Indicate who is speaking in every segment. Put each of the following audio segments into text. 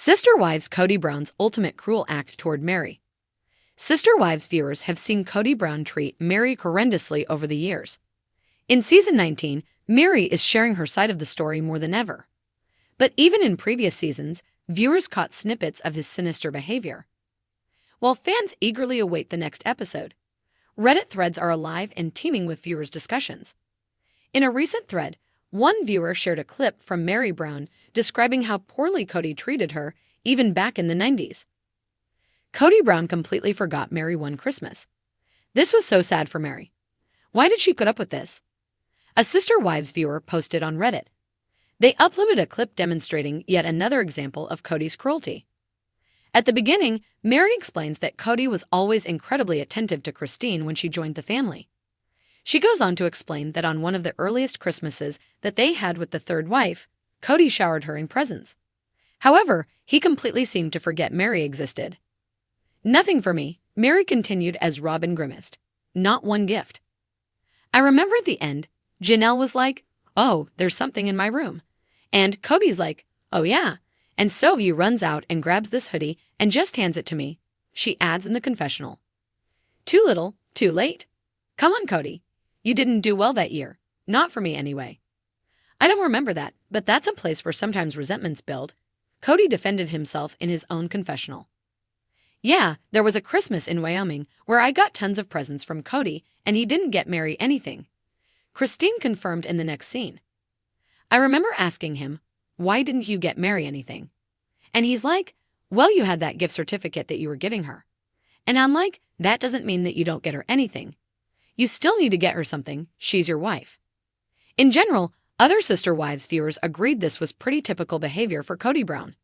Speaker 1: Sister Wives Kody Brown's ultimate cruel act toward Meri. Sister Wives viewers have seen Kody Brown treat Meri horrendously over the years. In season 19, Meri is sharing her side of the story more than ever. But even in previous seasons, viewers caught snippets of his sinister behavior. While fans eagerly await the next episode, Reddit threads are alive and teeming with viewers' discussions. In a recent thread, one viewer shared a clip from Meri Brown describing how poorly Kody treated her even back in the 90s. Kody Brown completely forgot Meri one Christmas. This was so sad for Meri. Why did she put up with this? A Sister Wives viewer posted on Reddit. They uploaded a clip demonstrating yet another example of Kody's cruelty. At the beginning, Meri explains that Kody was always incredibly attentive to Cristin when she joined the family. She goes on to explain that on one of the earliest Christmases that they had with the third wife, Kody showered her in presents. However, he completely seemed to forget Meri existed. "Nothing for me," Meri continued as Robin grimaced. "Not one gift." I remember at the end, Janelle was like, "Oh, there's something in my room." And Kody's like, "Oh yeah." And Sylvie runs out and grabs this hoodie and just hands it to me. She adds in the confessional. "Too little, too late. Come on, Kody. You didn't do well that year. Not for me anyway." I don't remember that, but that's a place where sometimes resentments build. Kody defended himself in his own confessional. "Yeah, there was a Christmas in Wyoming where I got tons of presents from Kody and he didn't get Meri anything." Cristin confirmed in the next scene. "I remember asking him, 'Why didn't you get Meri anything?' And he's like, 'Well, you had that gift certificate that you were giving her.' And I'm like, 'That doesn't mean that you don't get her anything. You still need to get her something. She's your wife.'" In general, other Sister Wives viewers agreed this was pretty typical behavior for Kody Brown.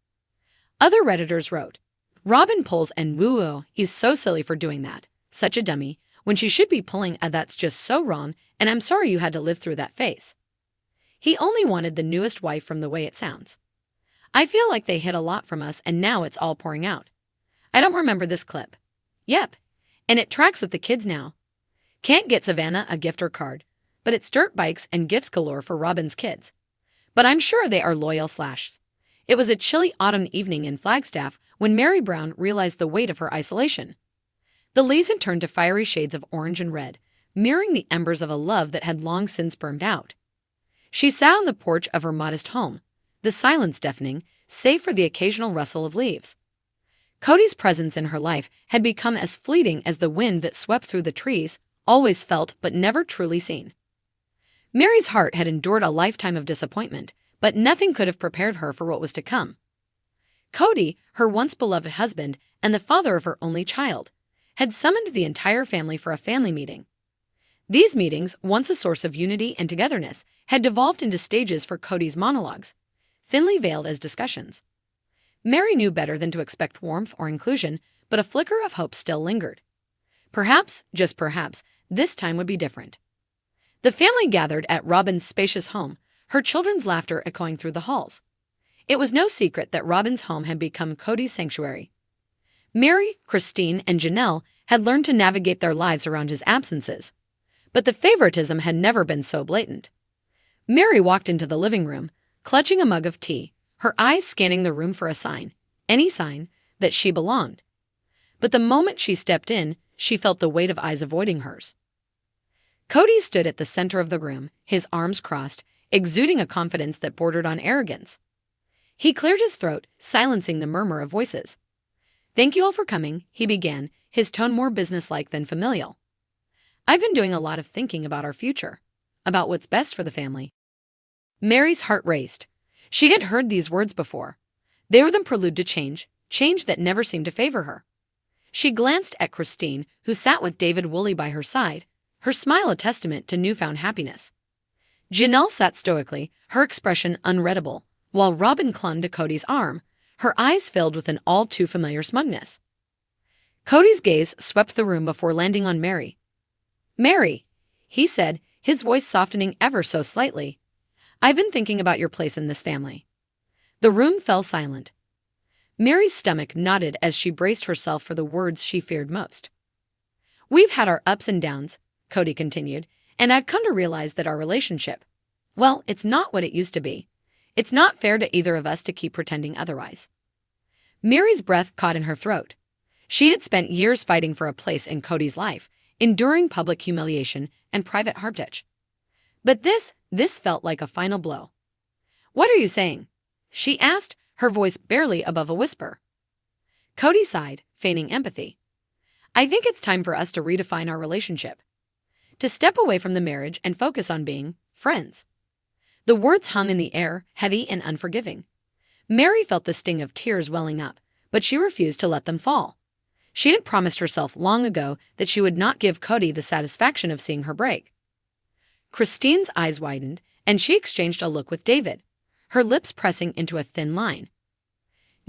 Speaker 1: Other Redditors wrote, "Robin pulls and woo, he's so silly for doing that. Such a dummy, when she should be pulling a that's just so wrong, and I'm sorry you had to live through that phase. He only wanted the newest wife from the way it sounds. I feel like they hid a lot from us and now it's all pouring out. I don't remember this clip. Yep, and it tracks with the kids now. Can't get Savannah a gift or card, but it's dirt bikes and gifts galore for Robin's kids. But I'm sure they are loyal /. It was a chilly autumn evening in Flagstaff when Meri Brown realized the weight of her isolation. The leaves had turned to fiery shades of orange and red, mirroring the embers of a love that had long since burned out. She sat on the porch of her modest home, the silence deafening, save for the occasional rustle of leaves. Kody's presence in her life had become as fleeting as the wind that swept through the trees, always felt but never truly seen. Meri's heart had endured a lifetime of disappointment, but nothing could have prepared her for what was to come. Kody, her once beloved husband and the father of her only child, had summoned the entire family for a family meeting. These meetings, once a source of unity and togetherness, had devolved into stages for Kody's monologues, thinly veiled as discussions. Meri knew better than to expect warmth or inclusion, but a flicker of hope still lingered. Perhaps, just perhaps, this time would be different. The family gathered at Robin's spacious home, her children's laughter echoing through the halls. It was no secret that Robin's home had become Kody's sanctuary. Meri, Cristin, and Janelle had learned to navigate their lives around his absences. But the favoritism had never been so blatant. Meri walked into the living room, clutching a mug of tea, her eyes scanning the room for a sign, any sign, that she belonged. But the moment she stepped in, she felt the weight of eyes avoiding hers. Kody stood at the center of the room, his arms crossed, exuding a confidence that bordered on arrogance. He cleared his throat, silencing the murmur of voices. "Thank you all for coming," he began, his tone more businesslike than familial. "I've been doing a lot of thinking about our future, about what's best for the family." Meri's heart raced. She had heard these words before. They were the prelude to change, change that never seemed to favor her. She glanced at Cristin, who sat with David Woolley by her side, her smile a testament to newfound happiness. Janelle sat stoically, her expression unreadable, while Robin clung to Kody's arm, her eyes filled with an all-too-familiar smugness. Kody's gaze swept the room before landing on Meri. "Meri," he said, his voice softening ever so slightly, "I've been thinking about your place in this family." The room fell silent. Meri's stomach knotted as she braced herself for the words she feared most. "We've had our ups and downs," Kody continued, "and I've come to realize that our relationship, well, it's not what it used to be. It's not fair to either of us to keep pretending otherwise." Meri's breath caught in her throat. She had spent years fighting for a place in Kody's life, enduring public humiliation and private heartache. But this felt like a final blow. "What are you saying?" she asked, her voice barely above a whisper. Kody sighed, feigning empathy. "I think it's time for us to redefine our relationship. To step away from the marriage and focus on being friends." The words hung in the air, heavy and unforgiving. Meri felt the sting of tears welling up, but she refused to let them fall. She had promised herself long ago that she would not give Kody the satisfaction of seeing her break. Cristin's eyes widened, and she exchanged a look with David, her lips pressing into a thin line.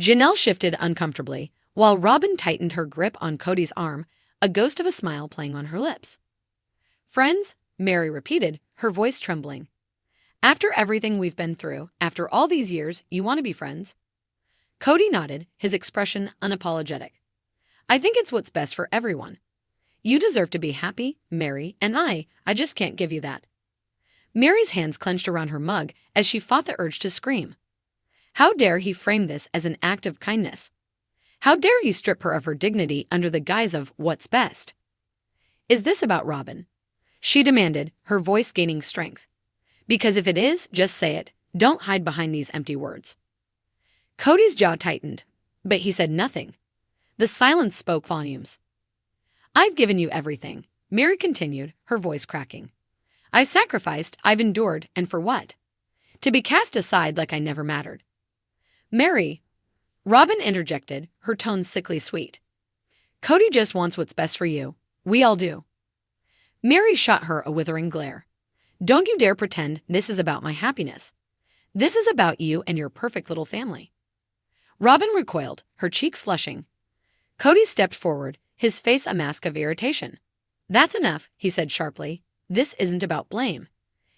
Speaker 1: Janelle shifted uncomfortably, while Robin tightened her grip on Kody's arm, a ghost of a smile playing on her lips. "Friends?" Meri repeated, her voice trembling. "After everything we've been through, after all these years, you want to be friends?" Kody nodded, his expression unapologetic. "I think it's what's best for everyone. You deserve to be happy, Meri, and I just can't give you that." Meri's hands clenched around her mug as she fought the urge to scream. How dare he frame this as an act of kindness? How dare he strip her of her dignity under the guise of what's best? "Is this about Robin?" she demanded, her voice gaining strength. "Because if it is, just say it. Don't hide behind these empty words." Kody's jaw tightened, but he said nothing. The silence spoke volumes. "I've given you everything," Meri continued, her voice cracking. "I've sacrificed, I've endured, and for what? To be cast aside like I never mattered." "Meri," Robin interjected, her tone sickly sweet. "Kody just wants what's best for you. We all do." Meri shot her a withering glare. "Don't you dare pretend this is about my happiness. This is about you and your perfect little family." Robin recoiled, her cheeks flushing. Kody stepped forward, his face a mask of irritation. "That's enough," he said sharply. "This isn't about blame.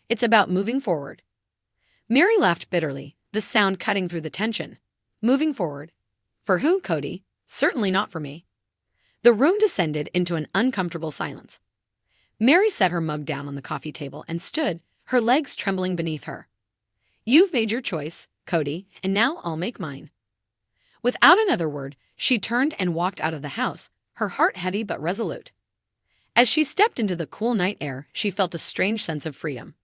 Speaker 1: It's about moving forward." Meri laughed bitterly, the sound cutting through the tension. "Moving forward? For who, Kody? Certainly not for me." The room descended into an uncomfortable silence. Meri set her mug down on the coffee table and stood, her legs trembling beneath her. "You've made your choice, Kody, and now I'll make mine." Without another word, she turned and walked out of the house, her heart heavy but resolute. As she stepped into the cool night air, she felt a strange sense of freedom.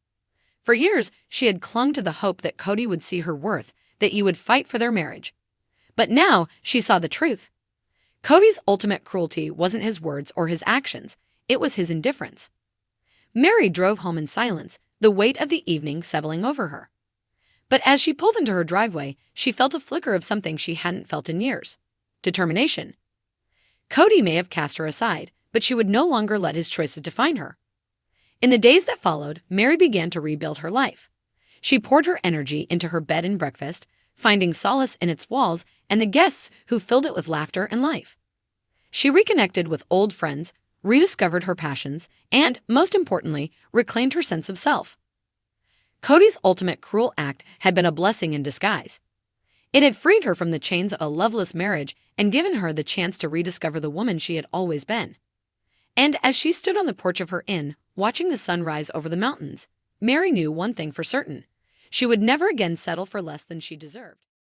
Speaker 1: For years, she had clung to the hope that Kody would see her worth, that he would fight for their marriage. But now she saw the truth. Kody's ultimate cruelty wasn't his words or his actions, it was his indifference. Meri drove home in silence, the weight of the evening settling over her. But as she pulled into her driveway, she felt a flicker of something she hadn't felt in years: determination. Kody may have cast her aside, but she would no longer let his choices define her. In the days that followed, Meri began to rebuild her life. She poured her energy into her bed and breakfast, finding solace in its walls and the guests who filled it with laughter and life. She reconnected with old friends, rediscovered her passions, and, most importantly, reclaimed her sense of self. Kody's ultimate cruel act had been a blessing in disguise. It had freed her from the chains of a loveless marriage and given her the chance to rediscover the woman she had always been. And as she stood on the porch of her inn, watching the sun rise over the mountains, Meri knew one thing for certain: she would never again settle for less than she deserved.